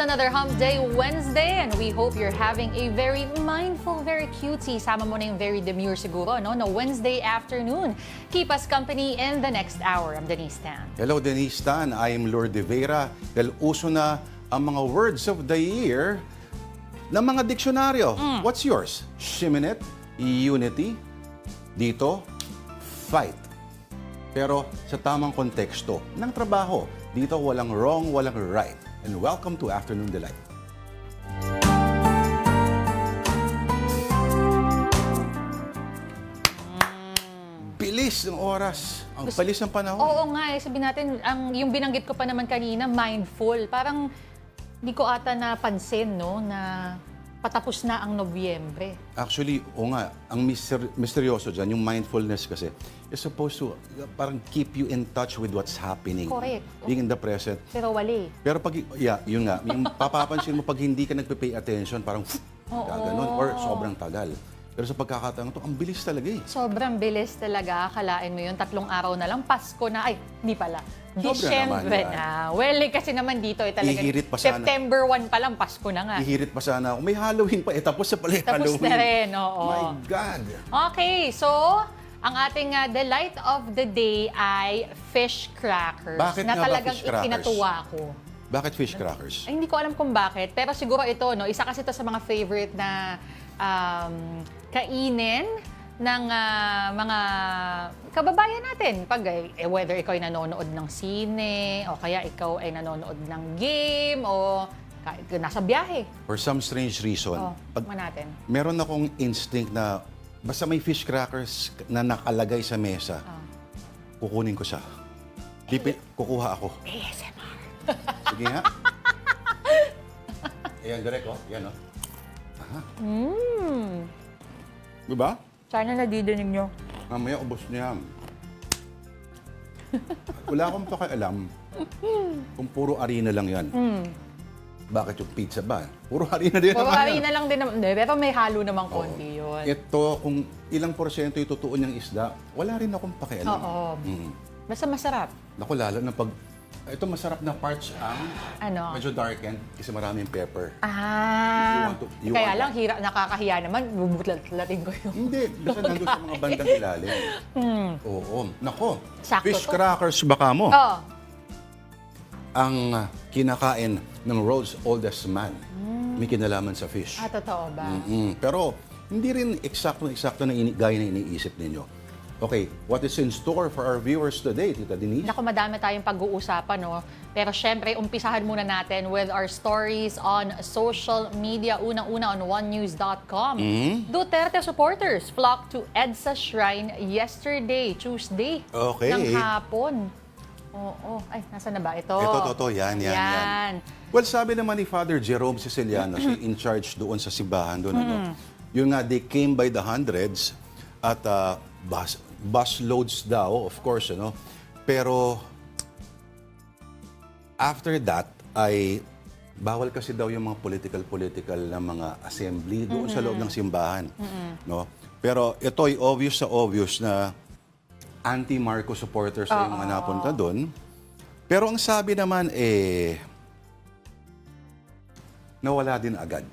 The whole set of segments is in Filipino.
another Hump Day Wednesday and we hope you're having a very mindful, very cutesy, sama mo na yung very demure siguro, no? No Wednesday afternoon. Keep us company in the next hour. I'm Denise Tan. Hello, Denise Tan. I am Lord De Vera. Dahil uso na ang mga words of the year ng mga diksyonaryo. What's yours? Shiminet, unity, dito, fight. Pero sa tamang konteksto ng trabaho, dito walang wrong, walang right. And welcome to Afternoon Delight. Bilis ng oras. Ang bilis ng panahon. Oo nga, sabihin natin, yung binanggit ko pa naman kanina, mindful. Parang hindi ko ata napansin, no, na patapos na ang Nobyembre. Actually, o nga, ang misteryoso dyan, yung mindfulness kasi, is supposed to parang keep you in touch with what's happening. Correct. Being in the present. Pero wali. Pero pag, yun nga, yung papapansin mo pag hindi ka nagpe-pay attention, parang gaganon, or sobrang tagal. Pero sa pagkakataon to, ang bilis talaga eh. Sobrang bilis talaga. Akalain mo yun, 3 araw na lang, Pasko na. Ay, hindi pala. Sobra Disyembre naman yan. na. Well, kasi naman dito, talaga. Ihirit pa sana. September 1 pa lang, Pasko na nga. Ihirit pa sana ako. May Halloween pa, tapos sa pala yung Tapos Halloween. na rin, oo. My God! Okay, so ang ating delight of the day ay fish crackers. Bakit na nga ba talagang fish crackers? ikinatuwa ko. Bakit fish crackers? Ay, hindi ko alam kung bakit, pero siguro ito, no, isa kasi ito sa mga favorite na kainin ng mga kababayan natin. Pag, whether ikaw ay nanonood ng sine, o kaya ikaw ay nanonood ng game, o nasa biyahe. For some strange reason, Pag natin. meron akong instinct na basta may fish crackers na nakalagay sa mesa, kukunin ko siya. Kukuha ako. ASMR. Sige nga. Ayan, direct oh. Yan oh. Aha. Diba? Sana nadidinig nyo. Mamaya ubos niya. Wala akong pakialam kung puro harina lang yan. Bakit yung pizza ba? Puro harina din naman Pagkari yan. na lang din naman. Pero may halo namang konti yun. Ito, kung ilang porsyento yung totoo niyang isda, wala rin akong pakialam. Oo. Basta masarap. Naku, lalo na pag... Ito masarap na parts ang Ano? medyo darkened kasi maraming pepper. Ah. You Kaya want lang, nakakahiya naman. Bubutlat-latin ko yung... Hindi, basta nandun sa mga bandang ilalim. Oo. Nako, Sakto fish to. crackers baka mo. Oh. Ang kinakain ng world's oldest man. May kinalaman sa fish. Totoo ba? Pero hindi rin eksakto na gaya na iniisip ninyo. Okay, what is in store for our viewers today, Tita Denise? Naku, madami tayong pag-uusapan, no? Pero syempre, umpisahan muna natin with our stories on social media. Unang-una on onenews.com. Duterte supporters flocked to EDSA Shrine yesterday, Tuesday, Okay. ng hapon. Oo. Ay, nasa na ba ito? Ito. Yan. Well, sabi naman ni Father Jerome Siciliano, siya in charge doon sa simbahan doon. Yun nga, they came by the hundreds at bus loads daw, of course, ano. Pero after that ay bawal kasi daw yung mga political na mga assembly doon sa loob ng simbahan, no? Pero ito ay obvious na anti-Marcos supporters ay yung mga napunta doon. Pero ang sabi naman nawala din agad.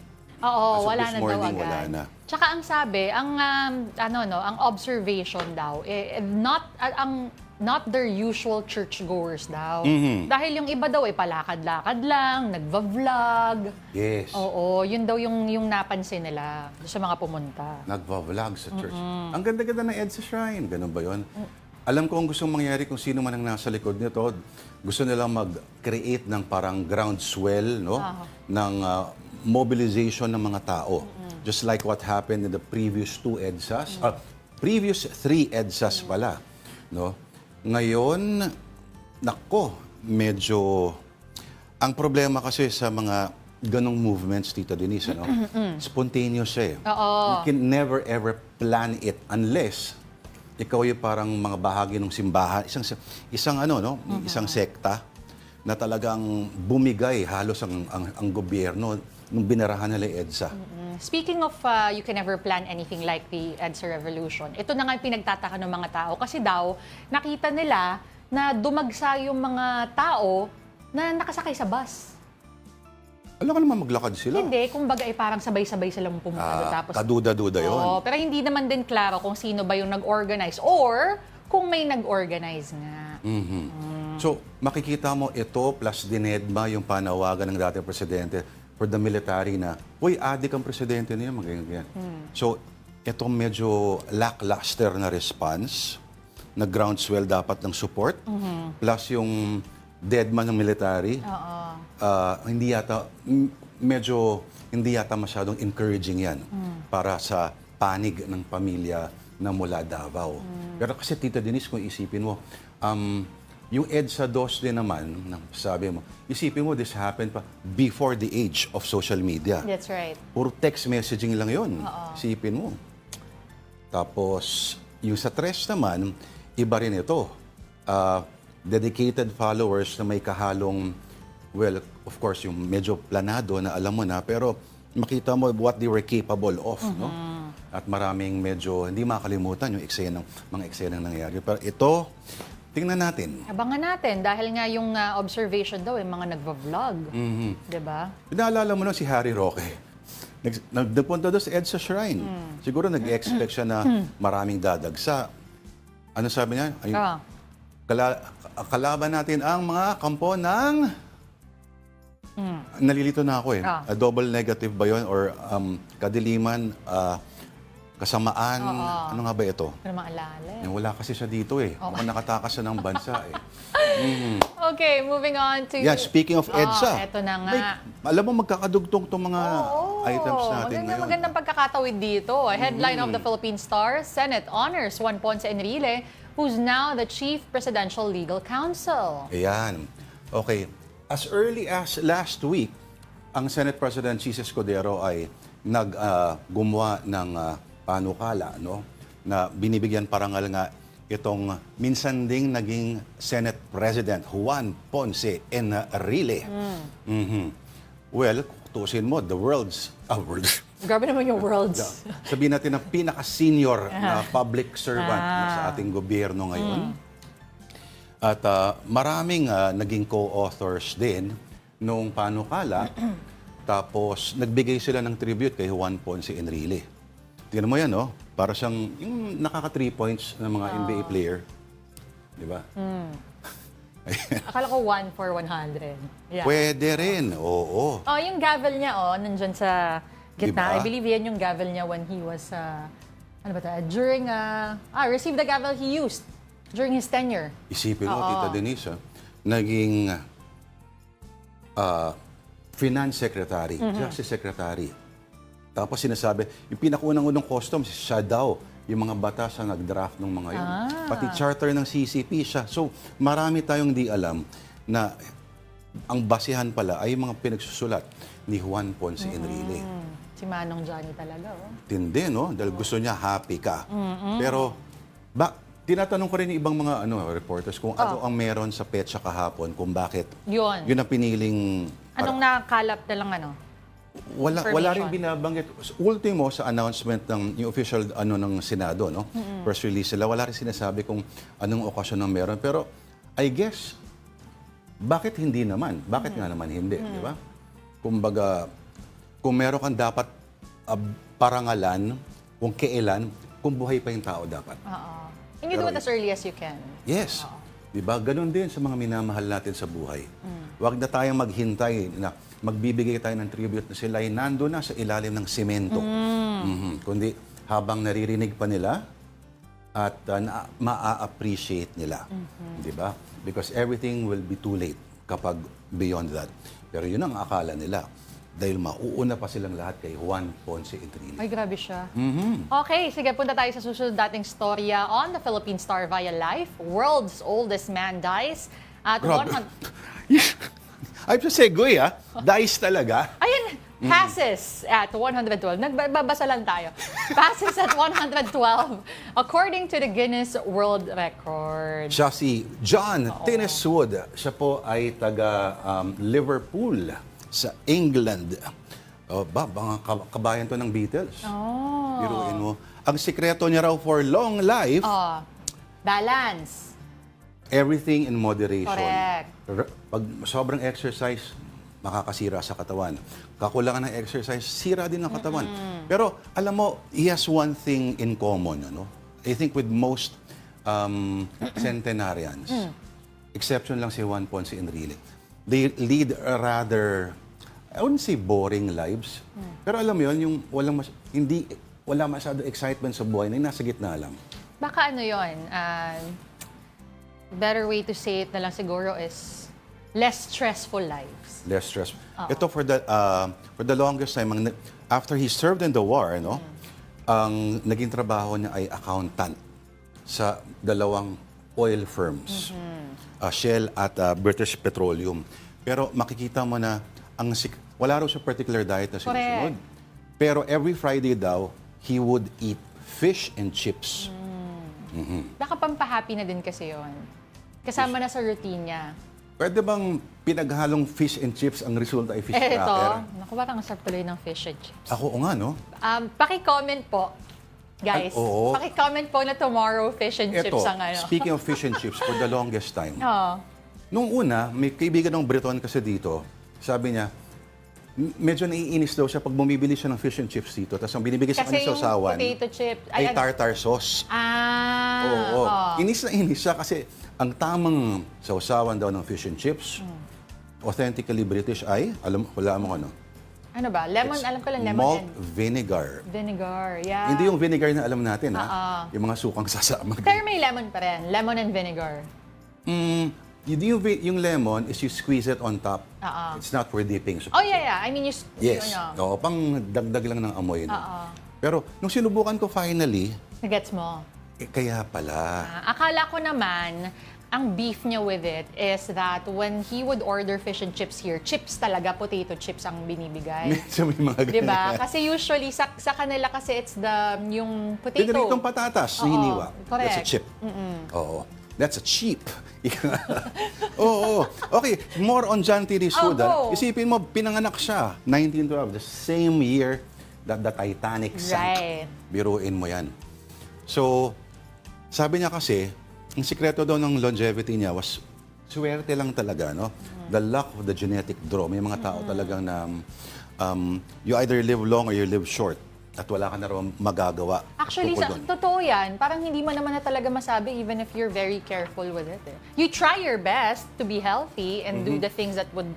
Oo, As of wala this na morning, daw agad. wala na. Tsaka ang sabi, ang observation daw, not their usual churchgoers daw. Dahil yung iba daw ay palakad-lakad lang, nagva-vlog. Yes. Oo, yun daw yung napansin nila sa mga pumunta. Nagva-vlog sa church. Ang ganda-ganda ng EDSA Shrine. Ganun ba yun? Alam ko ang gustong mangyari kung sino man ang nasa likod nito. Gusto nilang mag-create ng parang groundswell, no? Ng mobilization ng mga tao. Just like what happened in the previous 2 EDSAs. Previous 3 EDSAs pala. No? Ngayon, nako, medyo... Ang problema kasi sa mga ganong movements, Tita Denise, ano? Spontaneous eh. You can never ever plan it unless ikaw yung parang mga bahagi ng simbahan, isang sekta na talagang bumigay halos ang gobyerno nung binarahan nila yung EDSA. Speaking of you can never plan anything like the EDSA revolution, ito na nga yung pinagtataka ng mga tao kasi daw nakita nila na dumagsa yung mga tao na nakasakay sa bus. Alam ka naman maglakad sila. Hindi, kumbaga ay parang sabay-sabay silang pumunta doon. Tapos, Kaduda-duda yun. oo, pero hindi naman din klaro kung sino ba yung nag-organize or kung may nag-organize nga. So, makikita mo ito plus dinedma yung panawagan ng dating presidente for the military na, uy, adik ang presidente niya, magayon. So, ito medyo lackluster na response, na groundswell dapat ng support, plus yung deadman ng military, hindi yata, medyo hindi yata masyadong encouraging yan para sa panig ng pamilya na mula Davao. Pero kasi Tita Denise, kung isipin mo, yung EDSA 2 din naman, sabi mo, isipin mo, this happened pa before the age of social media. That's right. Puro text messaging lang yun. Isipin mo. Tapos, yung sa Tres naman, iba rin ito. Dedicated followers na may kahalong, well, of course, yung medyo planado na alam mo na, pero makita mo what they were capable of, no? At maraming medyo, hindi makalimutan yung mga eksenang nangyayari. Pero ito, tingnan natin. Abangan natin dahil nga yung observation daw, yung mga nagva-vlog. Diba? Pinaalala mo na si Harry Roque. Nagpunta doon sa EDSA Shrine. Siguro nag-expect siya na maraming dadagsa. Ano sabi niya? Ay, kalaban natin ang mga kampo ng... Nalilito na ako eh. Double negative ba yun? Or kadiliman, kasamaan, ano nga ba ito? Pero maalala eh. Wala kasi siya dito eh. Mukhang nakatakas siya ng bansa eh. Okay, moving on to... Yeah, speaking of EDSA. Eto na nga. Alam mo, magkakadugtong itong mga items natin ngayon. Magandang pagkakatawid dito. Headline of the Philippine Star, Senate honors Juan Ponce Enrile, who's now the Chief Presidential Legal Counsel. Ayan. Okay. As early as last week, ang Senate President Jesus Escudero ay gumawa ng panukala, no? Na binibigyan parangal nga itong minsan ding naging Senate President Juan Ponce Enrile. Well, tusin mo, the world's... Grabe naman yung worlds. Sabihin natin na pinaka-senior na public servant sa ating gobyerno ngayon. At maraming naging co-authors din nung panukala. Tapos nagbigay sila ng tribute kay Juan Ponce Enrile. Tingnan mo yan, no? Para siyang yung nakaka 3 points ng mga NBA player. Di ba? Akala ko 1 for 100. Yeah. Pwede rin, oo. Oh, yung gavel niya, nandyan sa gitna. Diba? I believe yan yung gavel niya when he was, ano ba ito? During, received the gavel he used during his tenure. Isipin mo, Tita Denise, naging Finance Secretary, Justice Secretary. Tapos sinasabi, yung pinakunang-unang customs, siya daw, yung mga batas na nag-draft ng mga yun. Pati charter ng CCP siya. So, marami tayong di alam na ang basihan pala ay mga pinagsusulat ni Juan Ponce Enrile. Si Manong Johnny talaga, Tindi, no? Dahil gusto niya happy ka. Pero, tinatanong ko rin yung ibang mga reporters kung ano ang meron sa petsa kahapon, kung bakit Yun. yun ang piniling... Anong nakakalap na lang, Wala rin binabanggit. Ultimo sa announcement ng yung official ng Senado, no? Press release sila, wala rin sinasabi kung anong okasyon ang meron. Pero I guess, bakit hindi naman? Bakit nga naman hindi, di ba? Kumbaga, kung meron kang dapat parangalan, kung kailan, kung buhay pa yung tao dapat. And you do it as early as you can. Yes. Di ba? Ganon din sa mga minamahal natin sa buhay. Huwag na tayong maghintay na magbibigay tayo ng tribute na sila ay nando na sa ilalim ng semento. Kundi habang naririnig pa nila at ma-appreciate nila. Di ba? Because everything will be too late kapag beyond that. Pero yun ang akala nila. Dahil mauuna pa silang lahat kay Juan Ponce Enrile. Ay, grabe siya. Okay, sige, punta tayo sa susunod dating storya on the Philippine Star via Life. World's oldest man dies at 100... Ay, sa segue, Dice talaga. Ayun, passes at 112. Nagbabasa lang tayo. Passes at 112 according to the Guinness World Record. Siya si John Tenniswood. Siya po ay taga Liverpool sa England. Mga kabayan to ng Beatles. Biruin mo. Ang sikreto niya raw for long life, Balance. everything in moderation. Correct. Pag sobrang exercise, makakasira sa katawan. Kakulangan ng exercise, sira din ng katawan. Pero alam mo, he has one thing in common, ano? I think with most centenarians, exception lang si Juan Ponce Enrile. They lead a rather, I wouldn't say boring lives, pero alam mo yun, yung wala masyado excitement sa buhay, na nasa gitna lang. Baka ano yun, better way to say it na lang siguro is less stressful lives. Less stress. Ito for the longest time, after he served in the war, no, ang naging trabaho niya ay accountant sa dalawang oil firms, Shell at British Petroleum. Pero makikita mo na wala raw siya particular diet na sinusunod. Pero every Friday daw, he would eat fish and chips. Baka pampahappy na din kasi yun. Kasama na sa routine niya. Pwede bang pinaghalong fish and chips ang resulta ay fish Ito, cracker? naku, parang ang sarap tuloy ng fish and chips. Ako nga, no? Paki-comment po, guys. oo. Paki-comment po na tomorrow fish and Ito, chips ang ano. speaking of fish and chips, for the longest time, Oo. nung una, may kaibigan ng Breton kasi dito, sabi niya, medyo naiinis daw siya pag bumibili siya ng fish and chips dito. Tapos ang binibigay sa Kasi kanya sa usawan yung potato chip, ay tartar sauce. Oo. oo. Inis na inis siya kasi ang tamang sausawan daw ng fish and chips, authentically British ay, wala mo ano? Ano ba? Lemon, alam ko lang lemon Malt and vinegar. vinegar. Yeah. Hindi yung vinegar na alam natin, ha? Yung mga sukang sasama. Pero may lemon pa rin. Lemon and vinegar. Yung lemon is you squeeze it on top. It's not for dipping. Oh, yeah. I mean, Yes. Oo, pang dagdag lang ng amoy. No? Pero nung sinubukan ko finally, Nagets mo? kaya pala. Akala ko naman, ang beef niya with it is that when he would order fish and chips here, chips talaga, potato chips ang binibigay. Medyo may mga ganyan. Diba? Kasi usually, sa kanila kasi it's yung potato. Piniritong patatas, Oo, hiniwa. correct. That's a chip. Oo. That's a cheap. Oo. Okay, more on John T. Wood. go. Isipin mo, pinanganak siya, 1912, the same year that the Titanic sank. Right. Biruin mo yan. So, sabi niya kasi, ang sikreto daw ng longevity niya was swerte lang talaga, no? The luck of the genetic draw. May mga tao talagang na you either live long or you live short at wala ka na raw magagawa. Actually, tungkol doon. totoo yan. Parang hindi mo naman na talaga masabi even if you're very careful with it. You try your best to be healthy and do the things that would,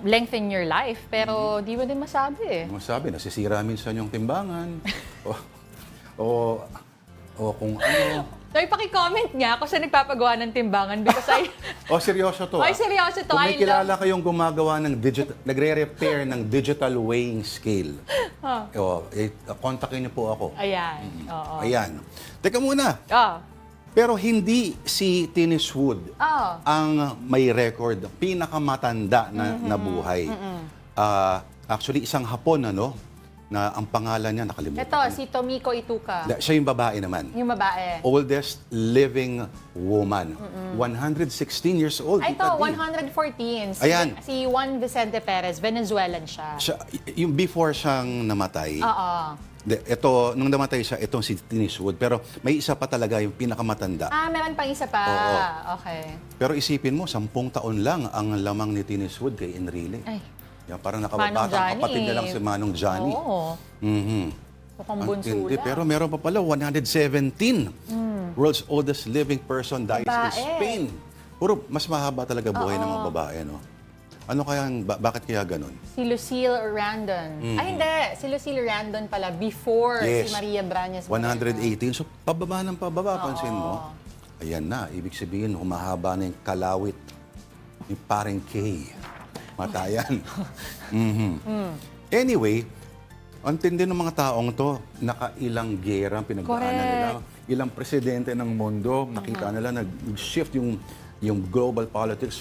lengthen your life. Pero di mo din masabi eh. Masabi, nasisira minsan yung timbangan. o kung ano. So, ipaki-comment niya kung saan nagpapagawa ng timbangan because Seryoso to. Ay, seryoso to. Kung may I kilala kayong gumagawa ng nagre-repair ng digital weighing scale, kontakin niyo po ako. Ayan. Oo. Ayan. Teka muna. Oh. Pero hindi si Tinnis Wood ang may record, pinakamatanda na buhay. Actually, isang Hapon, na ang pangalan niya nakalimutan. Ito, si Tomiko Ituka. Siya yung babae naman. Yung babae. Oldest living woman. 116 years old. Ay, ito, Kita din. 114. Ayan. Si Juan Vicente Perez, Venezuelan siya. Yung before siyang namatay. Oo. Ito, nung namatay siya, itong si Tinnis Wood. Pero may isa pa talaga yung pinakamatanda. Meron pang isa pa. Oo. Okay. Pero isipin mo, 10 taon lang ang lamang ni Tinnis Wood kay Enrile. Ay. Yan, parang Manong nakabatang Johnny. kapatid na lang si Manong Johnny. Oo. Mukhang Ang bunso tindi. lang. Pero meron pa pala, 117. World's oldest living person dies in Babae. Spain. Puro mas mahaba talaga buhay ng mga babae, no? Ano kaya, bakit kaya ganun? Si Lucille Randon. Ay, hindi. Si Lucille Randon pala before Yes. si Maria Brañas. 118. So, pababa ng pababa, pansin mo. Ayan na, ibig sabihin, humahaba na yung kalawit ni Paring K. Matayan. Anyway, ang tindi ng mga taong to, nakailang gera ang pinagdaanan nila. Ilang presidente ng mundo, nakita nila nag-shift yung global politics,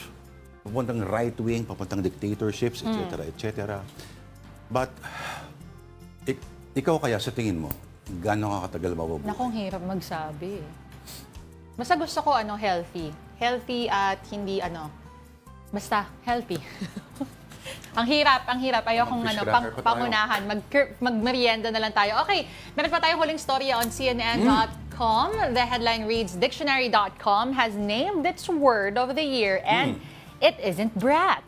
papuntang right-wing, papuntang dictatorships, etc., etc. But, ikaw kaya sa tingin mo, gaano ka katagal mabubuhay? Nakong hirap magsabi. Basta gusto ko healthy. Healthy at hindi basta healthy. Ang hirap. Ayokong pangunahan. Magmerienda na lang tayo. Okay, meron pa tayong huling storya on CNN.com. The headline reads, Dictionary.com has named its word of the year and it isn't brat.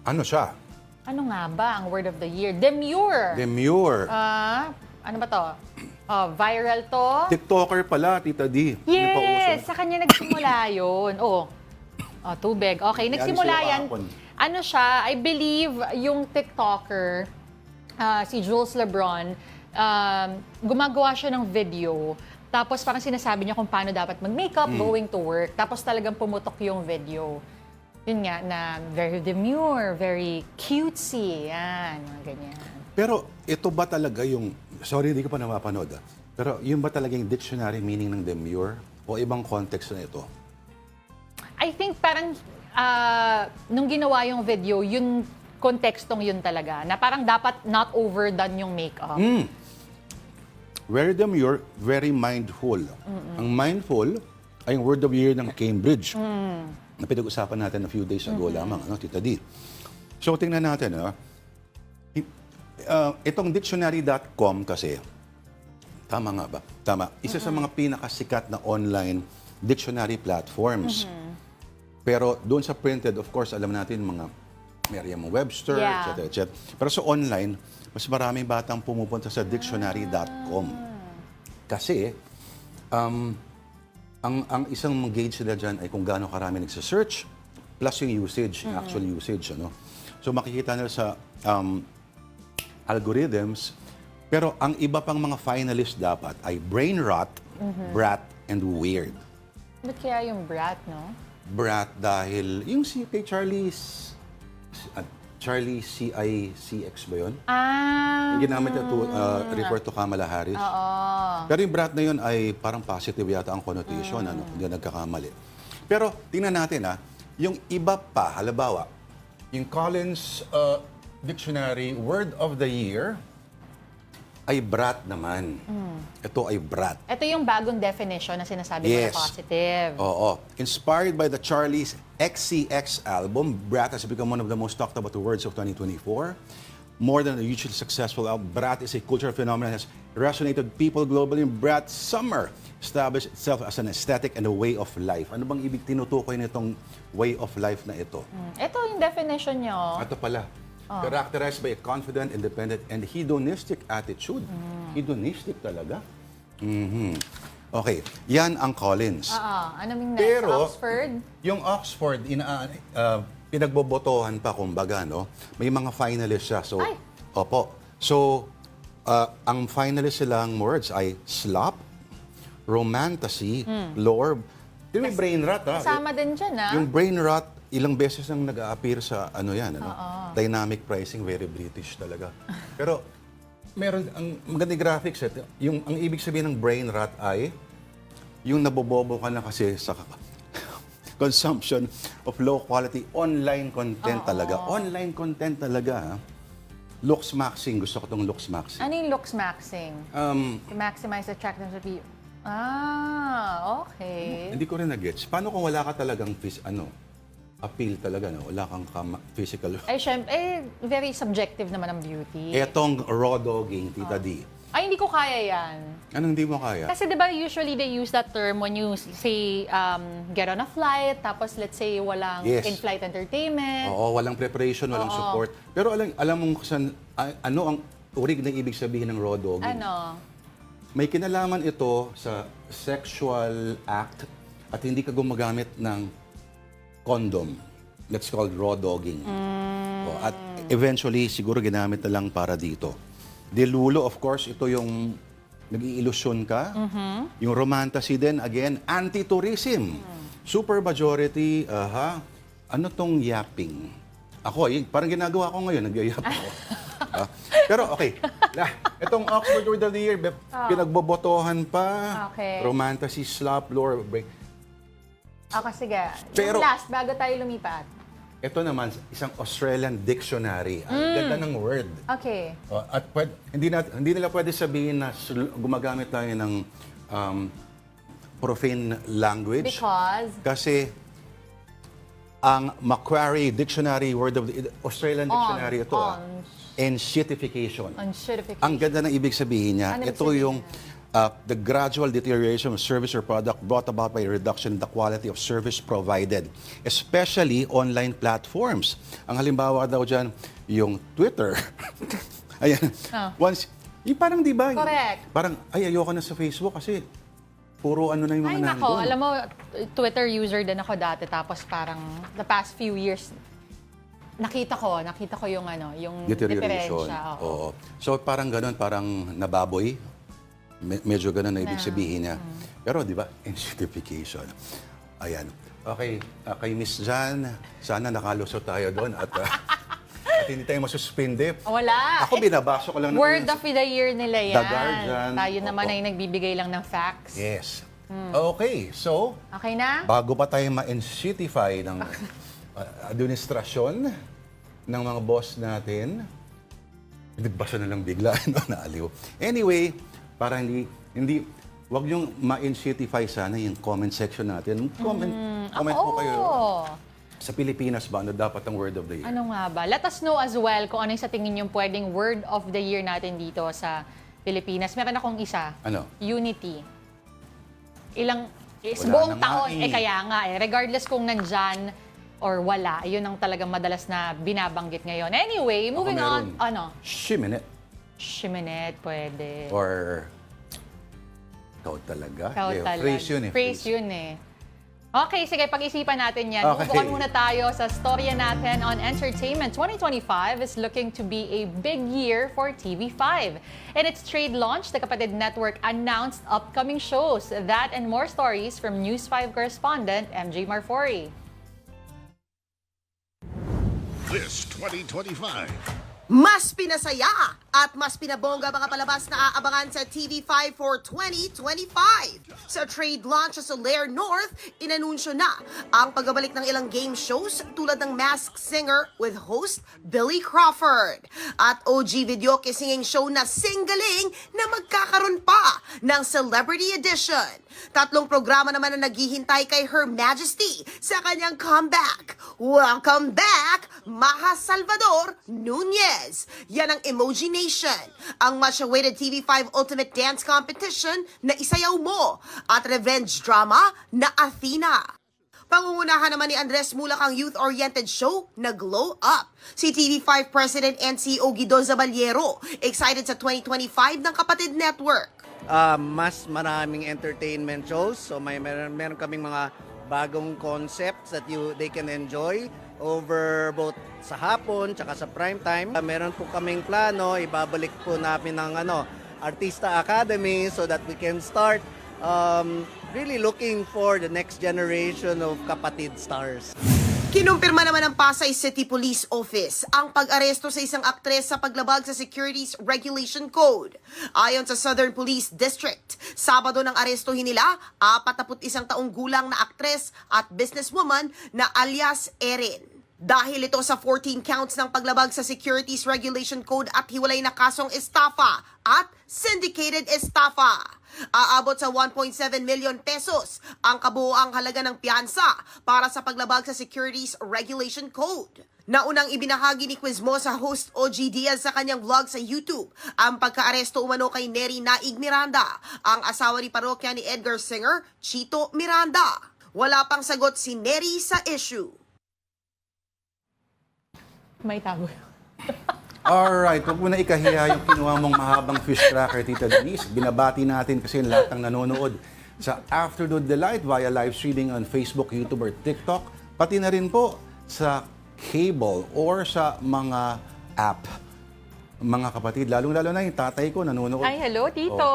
Ano siya? Ano nga ba ang word of the year? Demure. Demure. Ano ba to? Viral to? TikToker pala, Tita D. Hindi pa Yes, uso. sa kanya nagsimula yun. Tubig. Okay, nagsimula sila yan. kahapon. Ano siya, I believe yung TikToker, si Jules Lebron, gumagawa siya ng video. Tapos parang sinasabi niya kung paano dapat mag-makeup, going to work. Tapos talagang pumutok yung video. Yun nga, na very demure, very cutesy. Yan, mga ganyan. Pero ito ba talaga yung, sorry, hindi ko pa napapanood. Pero yun ba talaga yung dictionary meaning ng demure? O ibang context na ito? I think parang nung ginawa yung video, yung kontekstong yun talaga. Na parang dapat not overdone yung makeup. Very demure, very mindful. Ang mindful ay yung word of the year ng Cambridge. Na pinag-usapan natin a few days ago lamang, ano, Tita D. So, tingnan natin, itong dictionary.com kasi, tama nga ba? Tama. Isa sa mga pinakasikat na online dictionary platforms. Pero doon sa printed, of course, alam natin mga Merriam-Webster, Yeah. etc. Pero sa online, mas maraming batang pumupunta sa dictionary.com. Kasi, ang isang gauge nila dyan ay kung gaano karami nagsa-search plus yung usage, yung actual usage. Ano? So makikita nila sa algorithms. Pero ang iba pang mga finalists dapat ay brain rot, brat, and weird. Ba't kaya yung brat, no? Brat dahil yung si kay Charlie CICX ba yun? Yung ginamit niya to refer to Kamala Harris. Pero yung brat na yun ay parang positive yata ang connotation, ano, hindi nagkakamali. Pero tingnan natin yung iba pa, halimbawa, yung Collins Dictionary Word of the Year ay brat naman. Ito ay brat. Ito yung bagong definition na sinasabi mo na positive. Oo. Inspired by the Charlie's XCX album, Brat has become one of the most talked about words of 2024. More than a hugely successful album, Brat is a cultural phenomenon that has resonated with people globally. Brat Summer established itself as an aesthetic and a way of life. Ano bang ibig tinutukoy nitong way of life na ito? Ito yung definition nyo. Ito pala. Characterized by a confident, independent, and hedonistic attitude. Hedonistic talaga. Okay, yan ang Collins. Ano yung next? Pero, Oxford? yung Oxford, pinagbobotohan pa, kumbaga, no? May mga finalists siya. So, Ay! Opo. So, ang finalist silang words ay slop, romantasy, lore. Di may brain rot, Kasama din dyan, Yung brain rot, ilang beses nang nag-a-appear sa dynamic pricing, very British talaga. Pero meron ang magandang graphics ang ibig sabihin ng brain rot ay yung nabobobo ka na kasi sa consumption of low quality online content talaga. Online content talaga. Looks maxing, gusto ko tong looks maxing. Ano yung looks maxing? To maximize the attractiveness of you. Okay. Hindi ko rin na-gets. Paano kung wala ka talagang appeal talaga, no? Wala kang physical. Ay, syempre, very subjective naman ang beauty. Etong raw dogging, Tita D. Ay, hindi ko kaya yan. Anong hindi mo kaya? Kasi di ba usually they use that term when you say get on a flight, tapos let's say walang Yes. in-flight entertainment. Oo, walang preparation, walang support. Pero alam mo kung ano ang urig na ibig sabihin ng raw dogging? Ano? May kinalaman ito sa sexual act at hindi ka gumagamit ng condom. That's called raw dogging. At eventually, siguro ginamit na lang para dito. Delulo, of course, ito yung nag-iilusyon ka. Yung romantasy din, again, anti-tourism. Super majority, ano tong yapping? Ako, parang ginagawa ko ngayon, nagyayap ako. Pero okay, itong Oxford Word of the Year, pinagbobotohan pa, Okay. romantasy, slop, lore, break. Ako, sige. Pero- Yung last, bago tayo lumipat. Ito naman, isang Australian dictionary. Ang ganda ng word. Okay. At hindi nila pwede sabihin na gumagamit tayo ng profane language. Because? Kasi ang Macquarie Dictionary, word of the Australian Dictionary, ito on enshittification. On certification. Ang ganda ng ibig sabihin niya. Ano ibig Ito sabihin yung the gradual deterioration of service or product brought about by a reduction in the quality of service provided, especially online platforms. Ang halimbawa daw dyan, yung Twitter. Ayan. Once, yung parang di ba? Correct. Parang, ay, ayoko na sa Facebook kasi puro ano na yung mga Ay, nako. nandun. Alam mo, Twitter user din ako dati. Tapos parang the past few years, nakita ko yung yung Deterioration. diferensya. Oo. So parang ganun, parang nababoy. Medyo ganun na ibig sabihin niya. Pero di ba, institution. Ayan. Okay, kay Miss Jan, sana nakalusot tayo doon at hindi tayo masuspinde. Wala. Ako binabasa ko lang. Word of the year nila yan. The Guardian. Tayo naman Opo. ay nagbibigay lang ng facts. Yes. Okay, so Okay na? bago pa tayo ma-citify ng administrasyon ng mga boss natin, nagbasa na lang bigla, naaliw. Anyway, para wag yung ma-citify sana yung comment section natin. Comment po kayo. Sa Pilipinas ba, ano dapat ang word of the year? Ano nga ba? Let us know as well kung ano yung sa tingin yung pwedeng word of the year natin dito sa Pilipinas. Meron akong isa. Ano? Unity. Wala Buong na nga taon. eh. Kaya nga Regardless kung nandyan or wala, yun ang talagang madalas na binabanggit ngayon. Anyway, moving on. meron. Ano? Shiminet. Shiminette, pwede. Or, ikaw talaga. Ikaw Yeah, talaga. Phrase yun eh. Phrase yun eh. Okay, sige, pag-isipan natin yan. Okay. Bubukan muna tayo sa storya natin on entertainment. 2025 is looking to be a big year for TV5. In its trade launch, the Kapatid Network announced upcoming shows. That and more stories from News 5 correspondent MJ Marfori. This 2025. Mas pinasaya at mas pinabongga mga palabas na aabangan sa TV5 for 2025. Sa trade launch sa Lair North, inanunsyo na ang pagbabalik ng ilang game shows tulad ng Masked Singer with host Billy Crawford. At OG Video Singing Show na Singgaling na magkakaroon pa ng Celebrity Edition. 3 programa naman na naghihintay kay Her Majesty sa kanyang comeback. Welcome back, Maha Salvador Nunez. Yan ang Emoji Nation, ang much-awaited TV5 Ultimate Dance Competition na isayaw mo at revenge drama na Athena. Pangungunahan naman ni Andres Mulak ang youth-oriented show na Glow Up. Si TV5 President and CEO Guido Zabaliero, excited sa 2025 ng Kapatid Network. Mas maraming entertainment shows. So meron kaming mga bagong concepts that they can enjoy over both sa hapon tsaka sa prime time. Meron po kaming plano, ibabalik po namin ng Artista Academy so that we can start really looking for the next generation of kapatid stars. Kinumpirma naman ng Pasay City Police Office ang pag-aresto sa isang aktres sa paglabag sa Securities Regulation Code. Ayon sa Southern Police District, Sabado nang arestuhin nila 41 taong gulang na aktres at businesswoman na alias Erin. Dahil ito sa 14 counts ng paglabag sa Securities Regulation Code at hiwalay na kasong estafa at syndicated estafa. Aabot sa 1.7 million pesos ang kabuoang halaga ng piyansa para sa paglabag sa Securities Regulation Code. Naunang ibinahagi ni Quizmo sa host OG Diaz sa kanyang vlog sa YouTube ang pagkaaresto umano kay Neri Naig Miranda, ang asawa ni parokya ni Edgar Singer, Chito Miranda. Wala pang sagot si Neri sa issue. May tago. Alright, huwag mo na ikahiya yung kinuha mong mahabang fish cracker, Tita Denise. Binabati natin kasi lahat ng nanonood sa Afternoon Delight via live streaming on Facebook, YouTube, or TikTok. Pati na rin po sa cable or sa mga app. Mga kapatid, lalong-lalo na yung tatay ko nanonood. Hi, hello, Tito.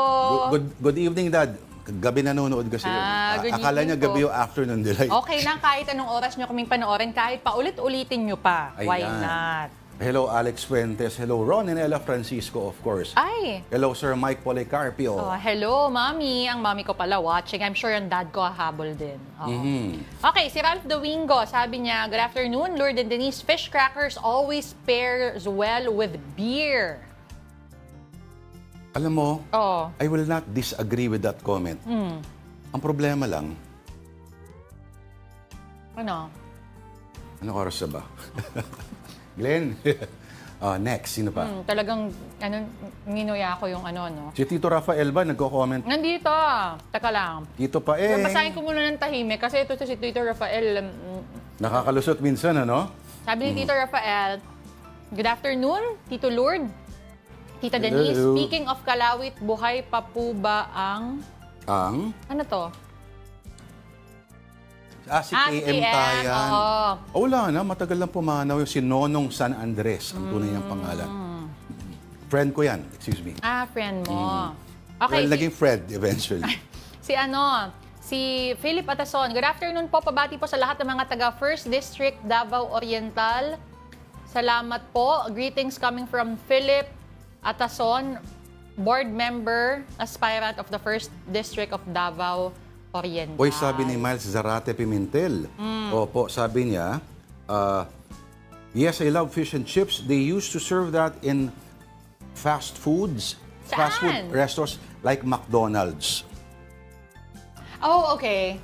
Good evening, Dad. Gabi nanonood kasi yun. Good Akala niya evening gabi po. yung Afternoon Delight. Okay lang kahit anong oras nyo kaming panoorin, kahit paulit-ulitin nyo pa. Why Ayan. not? Hello, Alex Fuentes. Hello, Ron and Ella Francisco, of course. Ay! Hello, Sir Mike Policarpio. Hello, Mami. Ang mami ko pala watching. I'm sure yung dad ko hahabol din. Okay, si Ralph Domingo, sabi niya, good afternoon, Lord and Denise. Fish crackers always pairs well with beer. Alam mo, Oh. I will not disagree with that comment. Ang problema lang, Ano? anong oras na ba? Glenn, Next, sino pa? Talagang, nginuya ko yung no. Si Tito Rafael ba nagko-comment? Nandito. Teka lang. Tito Paeng. Basahin ko muna ng tahimik kasi ito si Tito Rafael. Nakakalusot minsan, ano? Sabi ni Tito Rafael, good afternoon, Tito Lord. Tita Denise, Hello. speaking of Kalawit, buhay pa po ba ang... Ang? Ano to? Si KM Tayan. Oo. Wala na, matagal lang pumanaw yung si Nonong San Andres, ang tunay niyang pangalan. Friend ko yan, excuse me. Friend mo. Well, Okay, naging friend eventually. si Philip Atason. Good afternoon po, pabati po sa lahat ng mga taga 1st District, Davao Oriental. Salamat po. Greetings coming from Philip Atason, board member, aspirant of the 1st District of Davao Oriental. Hoy, sabi ni Miles Zarate Pimentel. Opo, sabi niya, yes, I love fish and chips. They used to serve that in fast foods, fast food Saan? restaurants like McDonald's. Oh, okay.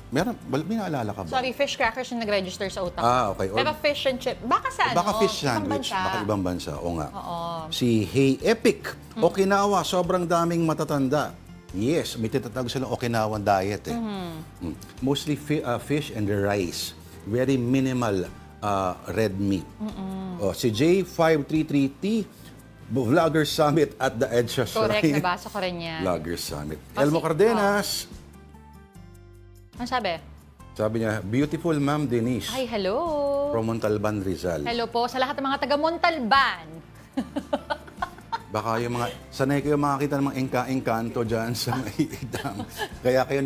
May naalala ka ba? Sorry, fish crackers yung nag-register sa utak. Okay. Pero fish and chip. Baka sa Baka fish Ibang sandwich, bansa. baka ibang bansa. O nga. Oo. Si Hey Epic, Okinawa, sobrang daming matatanda. Yes, may tinatawag silang Okinawan diet eh. Mostly fish and rice. Very minimal red meat. Si J533T, Vlogger Summit at the EDSA Correct, Shrine. nabasa ko rin yan. Vlogger Summit. Oh, Elmo si- Cardenas, Ano sabi? sabi niya, beautiful Ma'am Denise Ay, hello. from Montalban, Rizal. Hello po sa lahat ng mga taga Montalban. Baka yung mga, sanay kayo makakita ng mga engka-engkanto dyan sa may idang. Kaya kayo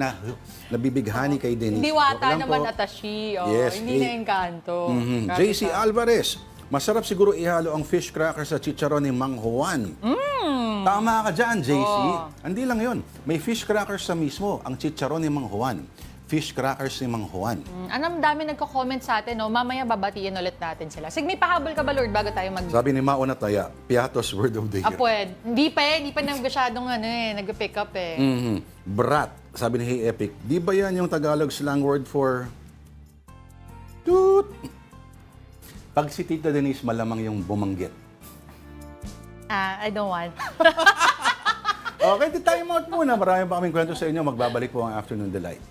nabibighani kay Denise. Diwata Wag lang naman po. atashi. Oh, Yes, hindi eh. na engkanto. Grabe JC ka. Alvarez, masarap siguro ihalo ang fish cracker sa chicharon ni Mang Juan. Tama ka dyan, JC. Oh. Hindi lang yun. May fish crackers sa mismo, ang chicharon ni Mang Juan. Fish crackers ni Mang Juan. Ang dami nagko-comment sa atin, no? Mamaya babatiin ulit natin sila. Sige, may pahabol ka ba, Lord, bago tayo mag... Sabi ni Mauna Taya, Piatos Word of the Year. Pwede. Hindi pa nagmasyadong nag-pick up eh. Brat, sabi ni Hey Epic, di ba yan yung Tagalog slang word for toot? Pag si Tita Denise, malamang yung bumanggit. I don't want. Okay, time out muna. Marami pa kaming kwento sa inyo. Magbabalik po ang Afternoon Delight.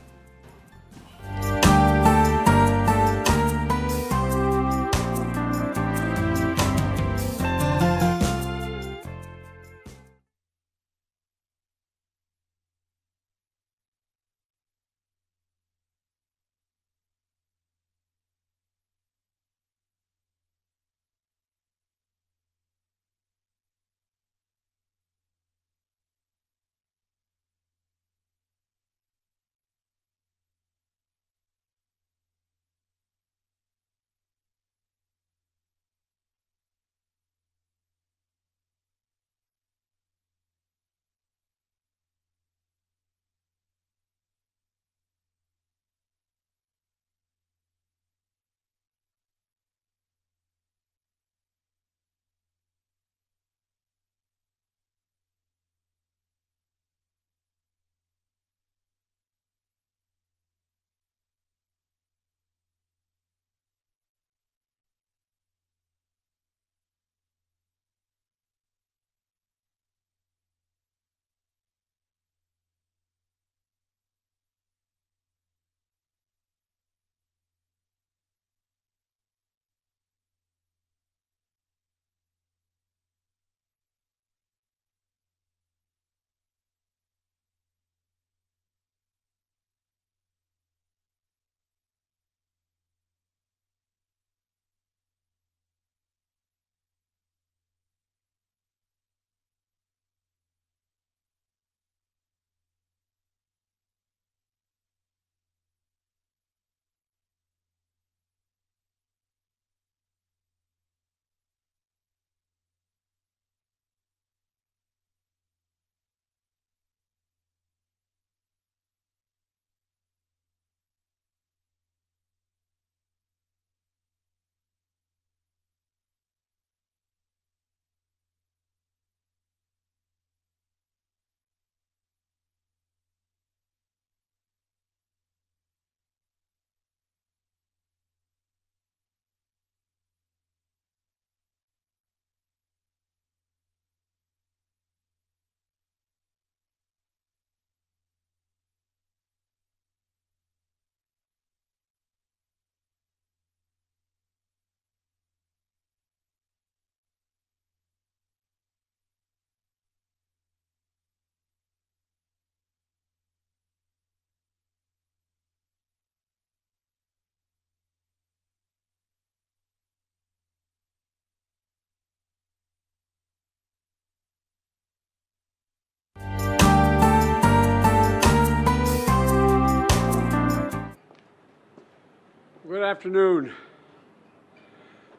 afternoon.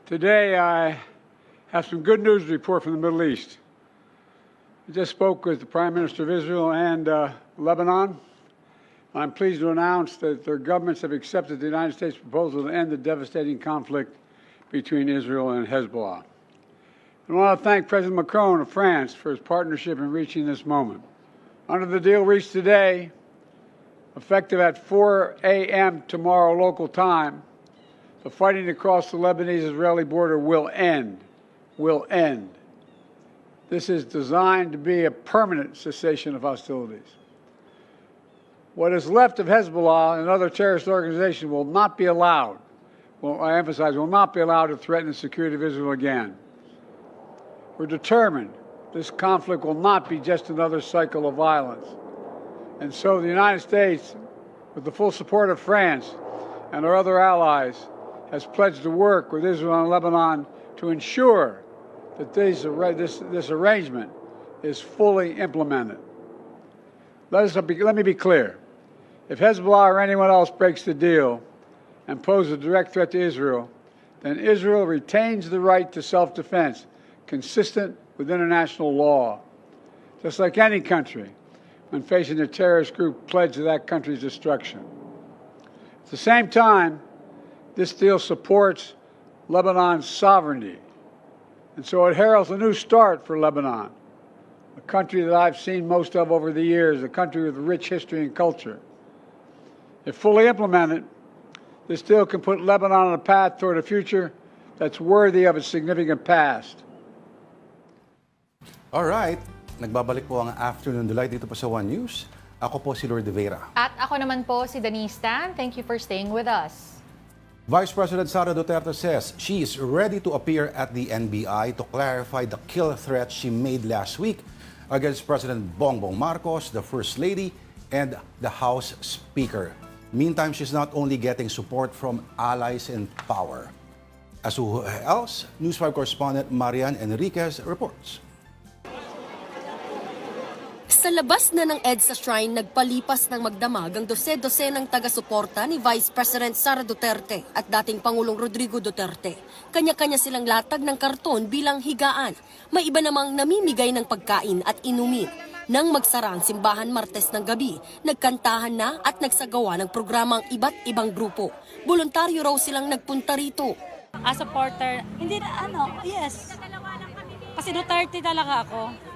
Today I have some good news to report from the Middle East. I just spoke with the Prime Minister of Israel and Lebanon. I'm pleased to announce that their governments have accepted the United States proposal to end the devastating conflict between Israel and Hezbollah. I want to thank President Macron of France for his partnership in reaching this moment. Under the deal reached today, effective at 4 a.m. tomorrow local time, the fighting across the Lebanese-Israeli border will end. Will end. This is designed to be a permanent cessation of hostilities. What is left of Hezbollah and other terrorist organizations will not be allowed, I emphasize, will not be allowed to threaten the security of Israel again. We're determined this conflict will not be just another cycle of violence. And so the United States, with the full support of France and our other allies, has pledged to work with Israel and Lebanon to ensure that this arrangement is fully implemented. Let me be clear. If Hezbollah or anyone else breaks the deal and poses a direct threat to Israel, then Israel retains the right to self-defense consistent with international law, just like any country when facing a terrorist group pledged to that country's destruction. At the same time, this deal supports Lebanon's sovereignty, and so it heralds a new start for Lebanon, a country that I've seen most of over the years, a country with rich history and culture. If fully implemented, this deal can put Lebanon on a path toward a future that's worthy of its significant past. Alright, nagbabalik po ang Afternoon Delight dito po sa One News. Ako po si Lord de Vera. At ako naman po si Denise Tan. Thank you for staying with us. Vice President Sara Duterte says she is ready to appear at the NBI to clarify the kill threat she made last week against President Bongbong Marcos, the First Lady, and the House Speaker. Meantime, she's not only getting support from allies in power. As who else, News 5 correspondent Marian Enriquez reports. Sa labas na ng EDSA Shrine, nagpalipas ng magdamag ang dose-dosenang taga-suporta ni Vice President Sara Duterte at dating Pangulong Rodrigo Duterte. Kanya-kanya silang latag ng karton bilang higaan. May iba namang namimigay ng pagkain at inumin. Nang magsara ang simbahan Martes ng gabi, nagkantahan na at nagsagawa ng programang iba't ibang grupo. Voluntaryo raw silang nagpunta rito. As a supporter, hindi na yes. Kasi Duterte talaga ako.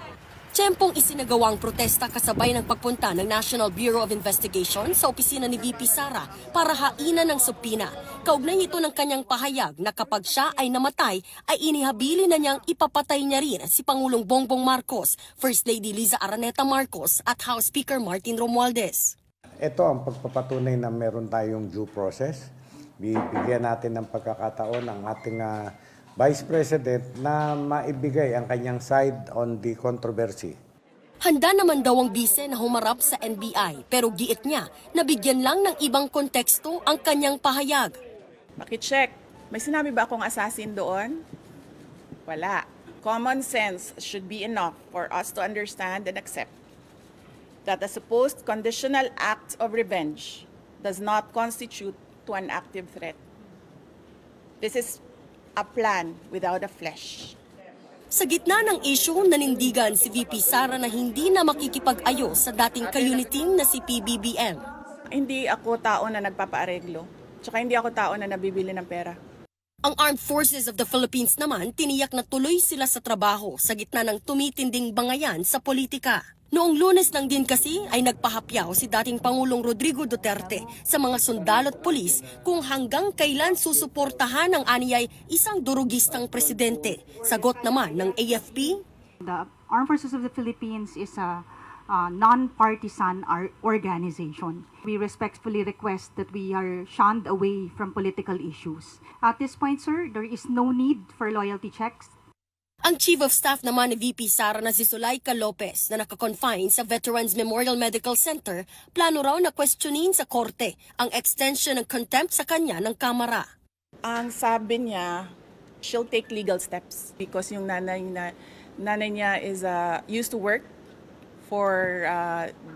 Tiyempong isinagawa ang protesta kasabay ng pagpunta ng National Bureau of Investigation sa opisina ni VP Sara para hainan ng subpina. Kaugnay ito ng kanyang pahayag na kapag siya ay namatay, ay inihabili na niyang ipapatay niya rin si Pangulong Bongbong Marcos, First Lady Liza Araneta Marcos at House Speaker Martin Romualdez. Ito ang pagpapatunay na meron tayong due process. Bibigyan natin ng pagkakataon ang ating Vice President na maibigay ang kanyang side on the controversy. Handa naman daw ang bise na humarap sa NBI pero giit niya na bigyan lang ng ibang konteksto ang kanyang pahayag. Maki-check. May sinabi ba akong assassin doon? Wala. Common sense should be enough for us to understand and accept that a supposed conditional act of revenge does not constitute to an active threat. This is a plan without a flesh. Sa gitna ng issue, nanindigan si VP Sara na hindi na makikipag-ayos sa dating ka-uniting na si PBBM. Hindi ako tao na nagpapaareglo. Tsaka hindi ako tao na nabibili ng pera. Ang Armed Forces of the Philippines naman tiniyak na tuloy sila sa trabaho sa gitna ng tumitinding bangayan sa politika. Noong Lunes lang din kasi ay nagpahapyaw si dating Pangulong Rodrigo Duterte sa mga sundalo at pulis kung hanggang kailan susuportahan ang aniyay isang durugistang presidente. Sagot naman ng AFP, The Armed Forces of the Philippines is a non-partisan organization. We respectfully request that we are shunned away from political issues. At this point, sir, there is no need for loyalty checks. Ang Chief of Staff naman ni VP Sara na si Zulaika Lopez na nakakonfine sa Veterans Memorial Medical Center, plano raw na questionin sa korte ang extension ng contempt sa kanya ng Kamara. Ang sabi niya, she'll take legal steps because yung nanay niya is used to work for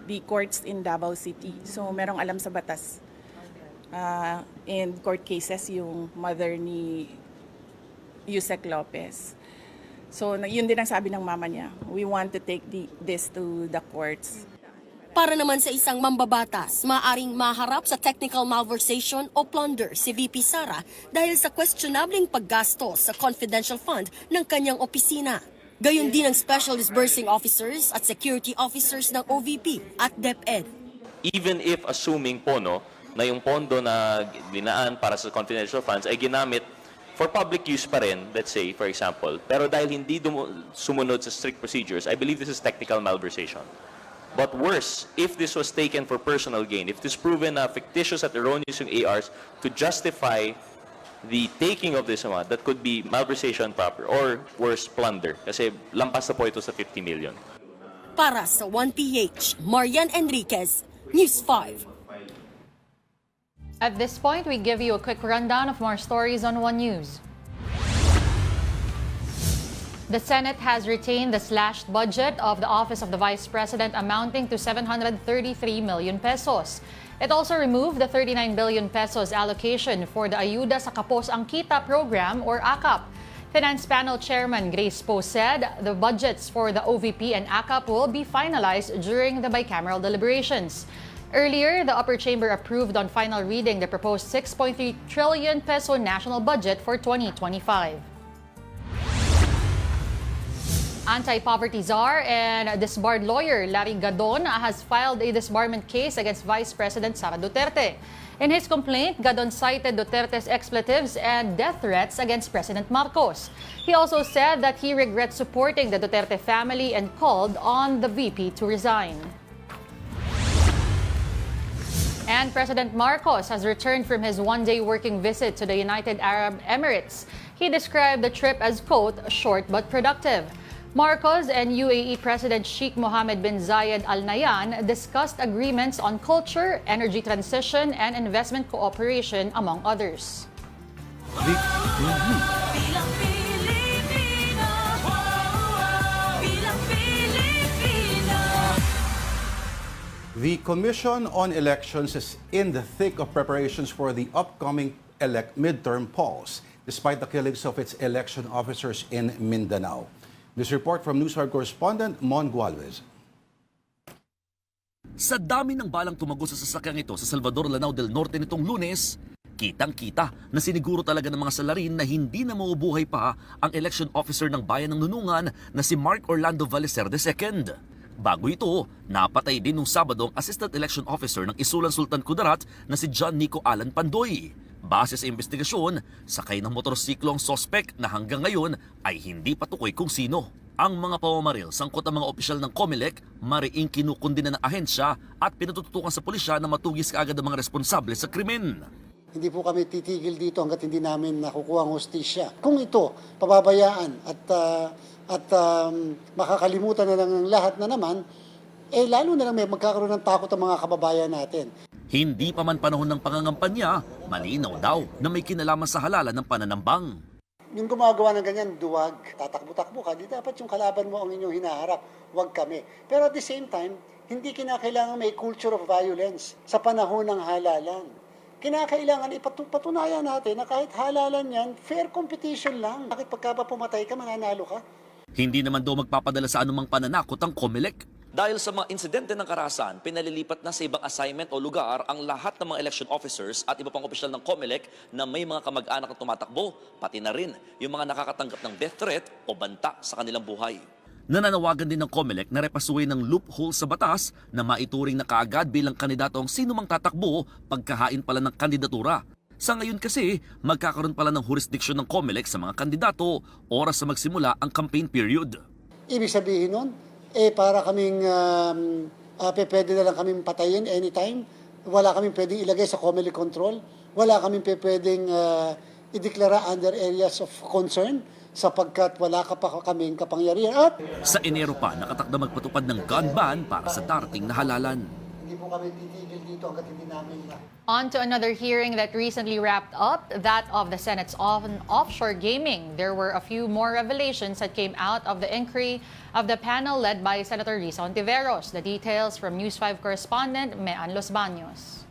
the courts in Davao City. So merong alam sa batas. in court cases yung mother ni Yusek Lopez. So yun din ang sabi ng mama niya. We want to take this to the courts. Para naman sa isang mambabatas, maaring maharap sa technical malversation o plunder si VP Sara dahil sa questionableng paggastos sa confidential fund ng kanyang opisina. Gayon din ang Special Disbursing Officers at Security Officers ng OVP at DepEd. Even if assuming po na yung pondo na dinaan para sa confidential funds ay ginamit for public use pa rin, let's say, for example, pero dahil hindi sumunod sa strict procedures, I believe this is technical malversation. But worse, if this was taken for personal gain, if this proven fictitious at erroneous yung ARs to justify the taking of this amount, that could be malversation proper or worse, plunder. Kasi lampas na po ito sa 50 million. Para sa 1PH, Marian Enriquez, News 5. At this point, we give you a quick rundown of more stories on One News. The Senate has retained the slashed budget of the Office of the Vice President amounting to 733 million pesos. It also removed the 39 billion pesos allocation for the Ayuda sa Kapos ang Kita program or AKAP. Finance Panel Chairman Grace Poe said the budgets for the OVP and AKAP will be finalized during the bicameral deliberations. Earlier, the upper chamber approved on final reading the proposed 6.3 trillion peso national budget for 2025. Anti-poverty czar and disbarred lawyer Larry Gadon has filed a disbarment case against Vice President Sara Duterte. In his complaint, Gadon cited Duterte's expletives and death threats against President Marcos. He also said that he regrets supporting the Duterte family and called on the VP to resign. And President Marcos has returned from his one-day working visit to the United Arab Emirates. He described the trip as, quote, short but productive. Marcos and UAE President Sheikh Mohammed bin Zayed Al Nahyan discussed agreements on culture, energy transition, and investment cooperation, among others. The Commission on Elections is in the thick of preparations for the upcoming midterm polls, despite the killings of its election officers in Mindanao. This report from News 5 correspondent Mon Gualvez. Sa dami ng balang tumago sa sasakyang ito sa Salvador, Lanao del Norte nitong Lunes, kitang-kita na siniguro talaga ng mga salarin na hindi na maubuhay pa ang election officer ng Bayan ng Nunungan na si Mark Orlando Valeser II. Bago ito, napatay din nung Sabado ang assistant election officer ng Isulan Sultan Kudarat na si John Nico Alan Pandoy. Base sa investigasyon, sakay ng motorsiklo ang sospek na hanggang ngayon ay hindi patukoy kung sino. Ang mga pamamaril sangkot ang mga opisyal ng COMELEC, mariing kinukundina ng ahensya at pinatututukan sa pulisya na matugis kaagad ang mga responsable sa krimen. Hindi po kami titigil dito hanggat hindi namin nakukuha ang hustisya. Kung ito, pababayaan at makakalimutan na lang ang lahat na naman, lalo na lang may magkakaroon ng takot ang mga kababayan natin. Hindi pa man panahon ng pangangampanya, malinaw daw na may kinalaman sa halalan ng pananambang. Yung gumagawa ng ganyan, duwag, tatakbo-takbo ka, di dapat yung kalaban mo ang inyong hinaharap, wag kami. Pero at the same time, hindi kinakailangan may culture of violence sa panahon ng halalan. Kinakailangan ipatunayan natin na kahit halalan yan, fair competition lang. Bakit pagka pumatay ka, mananalo ka? Hindi naman daw magpapadala sa anumang pananakot ang COMELEC. Dahil sa mga insidente ng karahasan, pinalilipat na sa ibang assignment o lugar ang lahat ng mga election officers at iba pang opisyal ng COMELEC na may mga kamag-anak na tumatakbo, pati na rin yung mga nakakatanggap ng death threat o banta sa kanilang buhay. Nananawagan din ng COMELEC na repasuhin ng loophole sa batas na maituring na kaagad bilang kandidato ang sino mang tatakbo pagkahain pala ng kandidatura. Sa ngayon kasi, magkakaroon pala ng jurisdiction ng COMELEC sa mga kandidato oras sa magsimula ang campaign period. Ibig sabihin nun, para kaming pwede na lang kaming patayin anytime. Wala kaming pwedeng ilagay sa COMELEC control. Wala kaming pwedeng ideklara under areas of concern sapagkat wala ka pa kaming kapangyarihan. At sa Enero pa, nakatakda magpatupad ng gun ban para sa darating na halalan. Hindi po kami titigil dito hanggat hindi namin On to another hearing that recently wrapped up, that of the Senate's offshore gaming. There were a few more revelations that came out of the inquiry of the panel led by Senator Risa Ontiveros. The details from News 5 correspondent Mean Los Baños.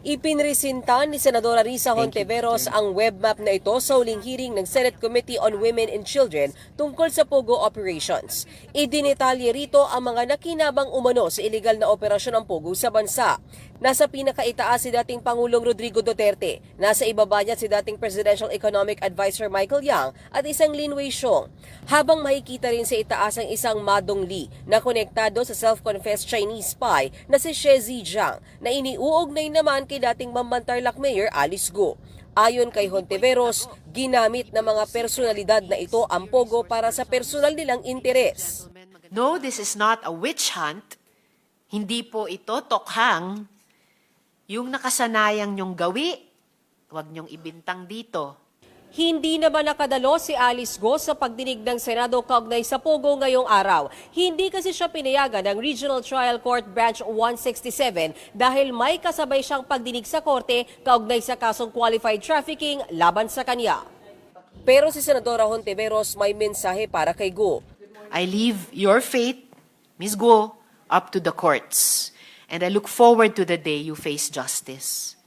Ipinresinta ni Senadora Risa Hontiveros ang web map na ito sa huling hearing ng Senate Committee on Women and Children tungkol sa POGO operations. Idinetalye rito ang mga nakinabang umano sa iligal na operasyon ng POGO sa bansa. Nasa pinakaitaas si dating Pangulong Rodrigo Duterte, nasa ibaba niya si dating Presidential Economic Advisor Michael Yang at isang Lin Wei-xiong. Habang makikita rin sa itaas ang isang Ma Dongli na konektado sa self-confessed Chinese spy na si Xie Zhijiang na iniuugnay naman kay dating Bambantarlac Mayor Alice Go. Ayon kay Hontiveros, ginamit ng mga personalidad na ito ang POGO para sa personal nilang interes. No, this is not a witch hunt. Hindi po ito tokhang. Yung nakasanayang nyong gawi, huwag nyong ibintang dito. Hindi naman nakadalo si Alice Go sa pagdinig ng Senado kaugnay sa POGO ngayong araw. Hindi kasi siya pinayagan ng Regional Trial Court Branch 167 dahil may kasabay siyang pagdinig sa korte kaugnay sa kasong qualified trafficking laban sa kanya. Pero si Senadora Hontiveros may mensahe para kay Go. I leave your fate, Ms. Go, up to the courts. And I look forward to the day you face justice.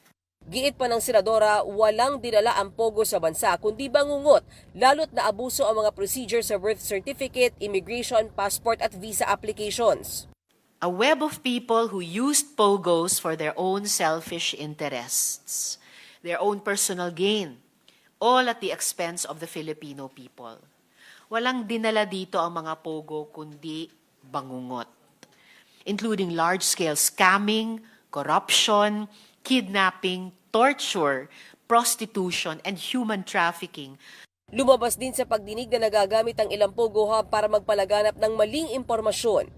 Giit pa ng Senadora, walang dinala ang POGO sa bansa kundi bangungot, lalo't na abuso ang mga procedure sa birth certificate, immigration, passport at visa applications. A web of people who used POGOs for their own selfish interests, their own personal gain, all at the expense of the Filipino people. Walang dinala dito ang mga POGO kundi bangungot, including large-scale scamming, corruption, kidnapping, torture, prostitution, and human trafficking. Lumabas din sa pagdinig na nagagamit ang ilang POGO hub para magpalaganap ng maling impormasyon.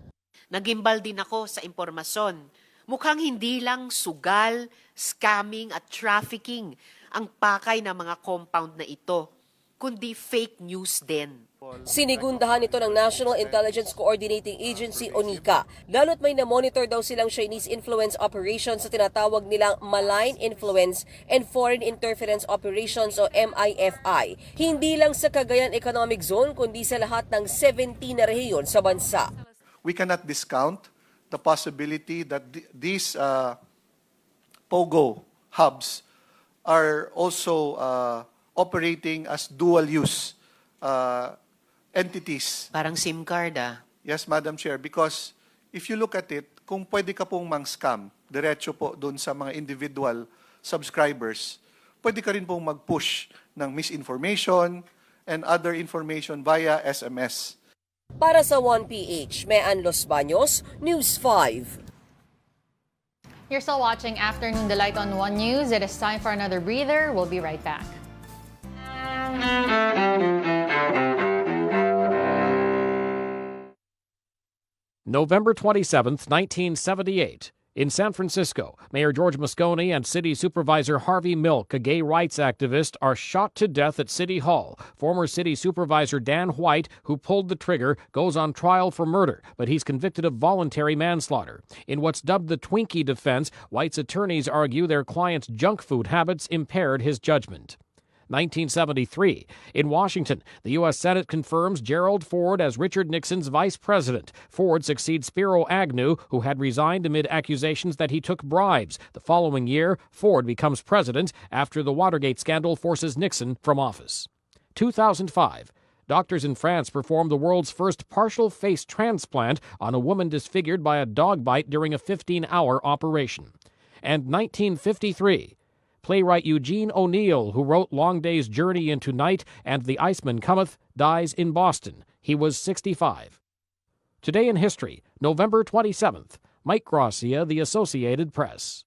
Nagimbal din ako sa impormasyon. Mukhang hindi lang sugal, scamming at trafficking ang pakay ng mga compound na ito, kundi fake news din. Sinigundahan ito ng National Intelligence Coordinating Agency o NICA, lalo't may na-monitor daw silang Chinese influence operations sa tinatawag nilang Malign Influence and Foreign Interference Operations o MIFI. Hindi lang sa Cagayan Economic Zone kundi sa lahat ng 17 na rehiyon sa bansa. We cannot discount the possibility that these POGO hubs are also operating as dual-use entities. Parang SIM card Yes, Madam Chair, because if you look at it, kung pwede ka pong mang-scam, diretso po doon sa mga individual subscribers, pwede ka rin pong mag-push ng misinformation and other information via SMS. Para sa 1PH, Mean Los Baños, News 5. You're still watching Afternoon Delight on One News. It is time for another breather. We'll be right back. November 27th, 1978. In San Francisco, Mayor George Moscone and City Supervisor Harvey Milk, a gay rights activist, are shot to death at City Hall. Former City Supervisor Dan White, who pulled the trigger, goes on trial for murder, but he's convicted of voluntary manslaughter. In what's dubbed the Twinkie defense, White's attorneys argue their client's junk food habits impaired his judgment. 1973. In Washington, the U.S. Senate confirms Gerald Ford as Richard Nixon's vice president. Ford succeeds Spiro Agnew, who had resigned amid accusations that he took bribes. The following year, Ford becomes president after the Watergate scandal forces Nixon from office. 2005. Doctors in France performed the world's first partial face transplant on a woman disfigured by a dog bite during a 15-hour operation. And 1953. Playwright Eugene O'Neill, who wrote Long Day's Journey into Night and The Iceman Cometh, dies in Boston. He was 65. Today in History, November 27th. Mike Gracia, The Associated Press.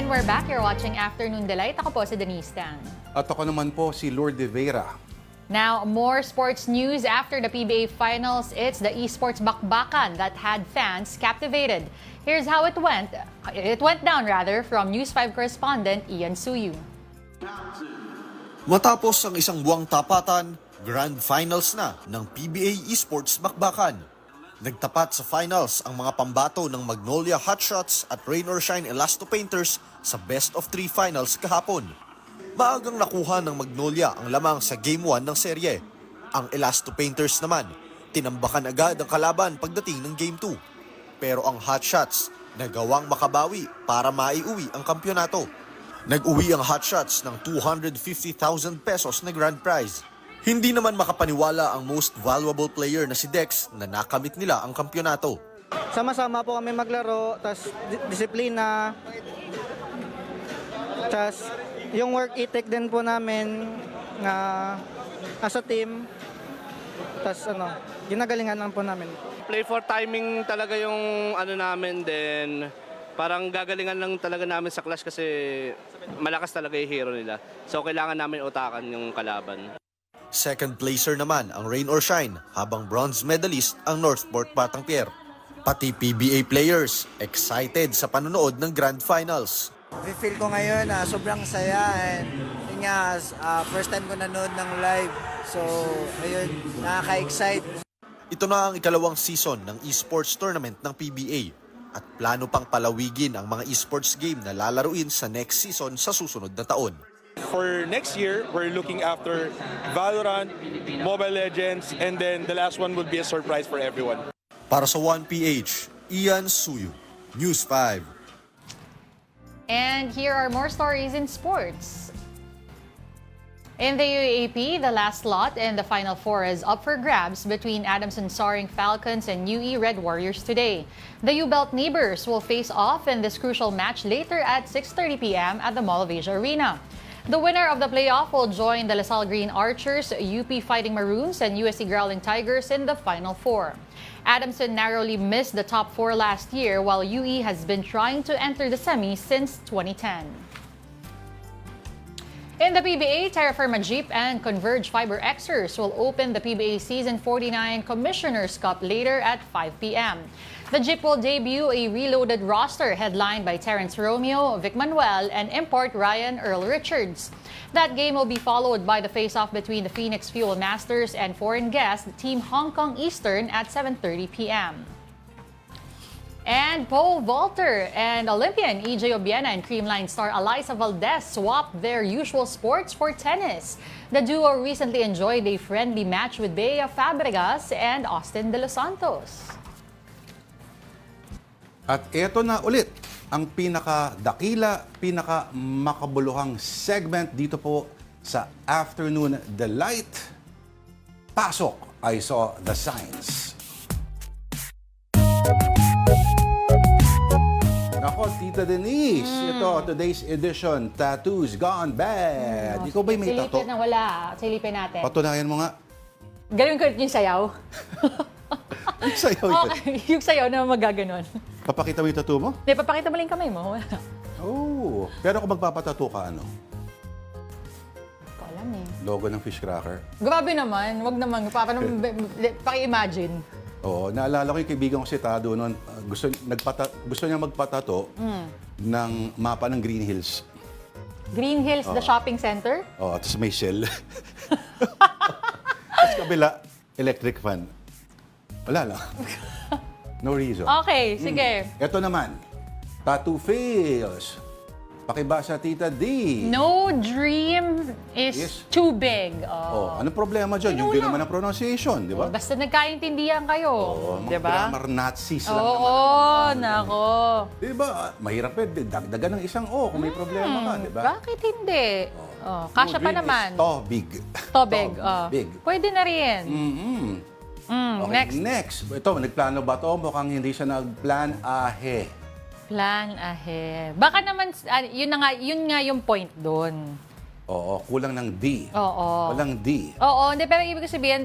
And we're back. You're watching Afternoon Delight. Ako po si Denise Tan. At ako naman po si Lourdes Vera. Now, more sports news after the PBA Finals. It's the esports bakbakan that had fans captivated. Here's how it went. It went down, rather, from News 5 correspondent Ian Suyu. Matapos ang isang buwang tapatan, Grand Finals na ng PBA Esports Bakbakan. Nagtapat sa finals ang mga pambato ng Magnolia Hotshots at Rain or Shine Elasto Painters sa best of 3 finals kahapon. Maagang nakuha ng Magnolia ang lamang sa Game 1 ng serye. Ang Elasto Painters naman, tinambakan agad ang kalaban pagdating ng Game 2. Pero ang Hotshots, nagawang makabawi para maiuwi ang kampyonato. Nag-uwi ang Hotshots ng 250,000 pesos na grand prize. Hindi naman makapaniwala ang most valuable player na si Dex na nakamit nila ang kampyonato. Sama-sama po kami maglaro, tas disiplina, tas yung work ethic din po namin na as a team, tas ginagalingan lang po namin. Play for timing talaga yung namin, then parang gagalingan lang talaga namin sa clash kasi malakas talaga yung hero nila. So kailangan namin utakan yung kalaban. Second placer naman ang Rain or Shine, habang bronze medalist ang Northport Batangpier. Pati PBA players excited sa panonood ng Grand Finals. Feel ko ngayon sobrang saya, and yun nga, first time ko nanood ng live. So, ayun, nakaka-excite. Ito na ang ikalawang season ng esports tournament ng PBA at plano pang palawigin ang mga esports game na lalaruin sa next season sa susunod na taon. For next year, we're looking after Valorant, Mobile Legends, and then the last one will be a surprise for everyone. Para sa 1PH, Ian Suyu, News 5. And here are more stories in sports. In the UAAP, the last slot in the Final Four is up for grabs between Adamson Soaring Falcons and UE Red Warriors today. The U-Belt neighbors will face off in this crucial match later at 6:30 p.m. at the Mall of Asia Arena. The winner of the playoff will join the LaSalle Green Archers, UP Fighting Maroons, and USC Growling Tigers in the Final Four. Adamson narrowly missed the top 4 last year, while UE has been trying to enter the semis since 2010. In the PBA, Terra Firma Jeep and Converge Fiber Xers will open the PBA Season 49 Commissioner's Cup later at 5 p.m. The Jeep will debut a reloaded roster headlined by Terrence Romeo, Vic Manuel, and import Ryan Earl Richards. That game will be followed by the face-off between the Phoenix Fuel Masters and foreign guest Team Hong Kong Eastern at 7:30 p.m. And pole vaulter and Olympian EJ Obiena and Creamline star Eliza Valdez swapped their usual sports for tennis. The duo recently enjoyed a friendly match with Bea Fabregas and Austin De Los Santos. At eto na ulit ang pinakadakila, pinakamakabuluhang segment dito po sa Afternoon Delight. Pasok, I Saw the Signs. Nako, Tita Denise, ito, today's edition, Tattoos Gone Bad. Ikaw ba'y may tattoo? Silipin na wala. Silipin natin. Patunayan mo nga. Gawin ko yung sayaw. Yung sayaw ito. Okay, yung sayaw na magaganon. Papakita mo yung tattoo mo? Hindi, papakita mo lang yung kamay mo. Oh, pero kung magpapatattoo ka, ano? Hindi ko alam eh. Logo ng fish cracker. Grabe naman, wag naman. Paki-imagine. Oo, naalala ko yung kaibigan ko si Tado noon. Gusto niya magpatato ng mapa ng Green Hills. Green Hills, the shopping center? Oo, tapos may shell. Tapos kabila, electric fan. Wala lang. No reason. Okay, sige. Ito naman, tattoo fails. Pakibasa, Tita D. No dream is too big. Ano problema dyan? Yung din naman ang pronunciation, di ba? Basta nagkaintindihan kayo. Di ba? Grammar Nazis lang naman. Oo, nako. Di ba? Mahirap dagdagan ng isang O kung may problema ka, di ba? Bakit hindi? Kasya pa naman. Tobig. Tobig. Big. Pwede na rin. Okay, next. Ito, nagplano ba to? Mukhang hindi siya nagplan ahe. Plan ahead. Baka naman, yun nga yung point doon. Oo, kulang ng D. Oo. Walang D. Oo, hindi, pero ibig sabihin,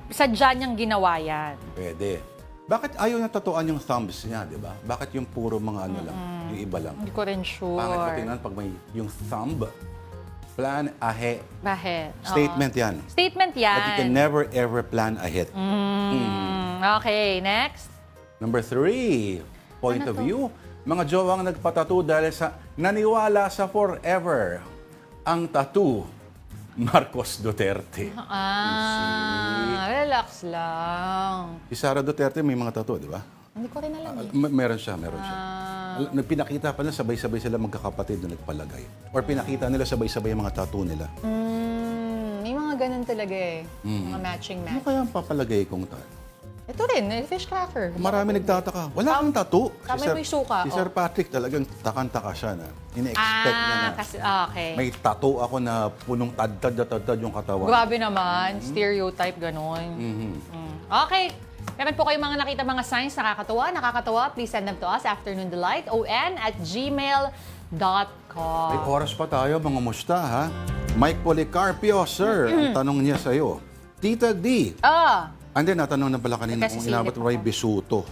sadya niyang ginawa yan. Pwede. Bakit ayaw na tatuan yung thumbs niya, di ba? Bakit yung puro mga ano lang, yung iba lang? Hindi ko rin sure. Bakit ko tingnan pag may yung thumb, plan ahead. Bakit? Statement yan. Statement yan. That you can never ever plan ahead. Okay, next. Number 3, point Ano of to? view. Mga jowang nagpatattoo dahil sa naniwala sa forever. Ang tattoo, Marcos Duterte. Relax lang. Si Sara Duterte may mga tattoo, di ba? Hindi ko rin alam eh. Meron siya. Pinakita pa na sabay-sabay sila magkakapatid na nagpalagay. Or pinakita nila sabay-sabay yung mga tattoo nila. May mga ganun talaga eh. Mga matching Ano match. kaya ang papalagay kong tattoo? Ito rin, fish cracker. Marami nagtataka. Wala kang tattoo. Tama mo yung suka. Si Sir Patrick talagang takang-taka siya na. Ine-expect niya na. Kasi, okay. May tattoo ako na punong tad-tad yung katawan. Grabe naman. Stereotype, ganun. Okay. Meron po kayong mga nakita mga signs nakakatawa. Please send them to us, afternoondelight@gmail.com. May oras pa tayo, mga musta, ha? Mike Policarpio, sir. Ang tanong niya sa'yo. Tita D. Hindi, natanong na pala kanina kung inabot mo ay bisuto.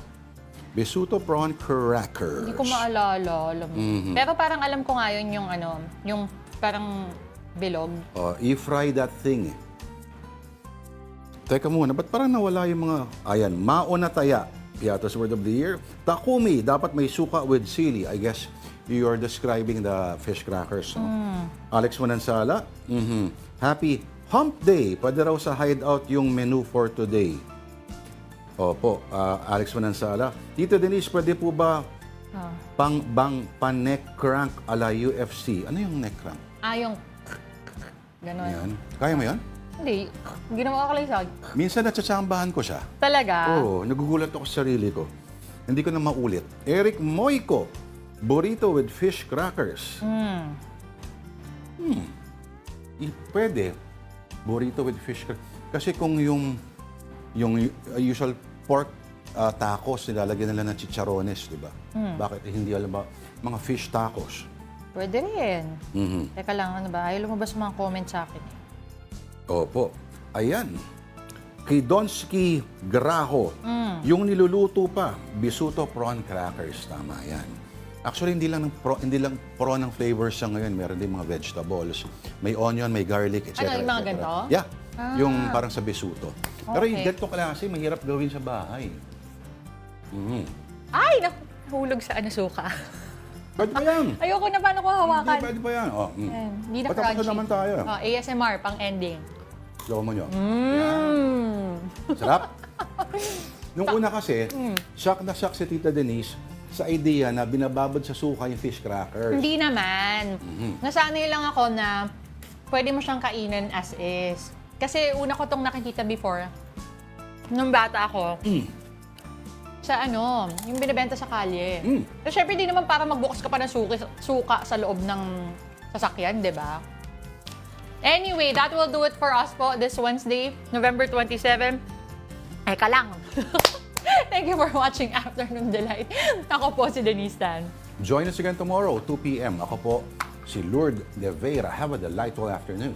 Bisuto prawn crackers. Hindi ko maalala, alam mo. Pero parang alam ko nga yun yung ano, yung parang bilog. I-fry that thing. Teka muna, ba't parang nawala yung mga... Ayan, maunataya. Yatos word of the year. Takumi, dapat may suka with sili. I guess you're describing the fish crackers. No? Alex Manansala, happy Hump Day. Pwede raw sa hideout yung menu for today. Opo, Alex Manansala. Tito Denise, pwede po ba pan-neck crank ala UFC? Ano yung neck crank? Yung... Ganon. Yan. Kaya mo yan? Hindi. Ginawa ka lang sa... Minsan natsatsambahan ko siya. Talaga? Oo, nagugulat ako sa sarili ko. Hindi ko na maulit. Eric Moico, burrito with fish crackers. Pwede. Burrito with fish crackers. Kasi kung yung usual pork tacos, nilalagyan nila ng chicharones, di ba? Bakit hindi alam ba mga fish tacos? Pwede rin. Teka lang, ano ba? Ayaw lumabas mga comment sa akin. Opo. Ayan. Kay Donsky Graho, yung niluluto pa, bisuto prawn crackers. Tama yan. Actually, hindi lang prawn ng flavors siya ngayon. Meron din mga vegetables. May onion, may garlic, etc. Ano, yung mga ganito? Yeah. Yung parang sa bisuto. Pero yung Okay. ganito klase, mahirap gawin sa bahay. Ay, nahulog sa suka. Pwede pa yan. Ayoko na paano ko hawakan. Hindi, pwede pa yan. Ayan, hindi na Patapos crunchy. naman tayo. ASMR, pang ending. Gawa mo nyo. Sarap. Nung una kasi, shock na shock si Tita Denise sa idea na binababad sa suka yung fish crackers. Hindi naman. Nasanay lang ako na pwede mo siyang kainin as is. Kasi una ko tong nakikita before, nung bata ako, sa yung binibenta sa kalye. So, syempre, di naman para magbukas ka pa ng suka sa loob ng sasakyan, di ba? Anyway, that will do it for us po this Wednesday, November 27. Eka lang. Thank you for watching Afternoon Delight. Ako po si Denise Tan. Join us again tomorrow, 2 p.m. Ako po si Lourdes De Vera. Have a delightful afternoon.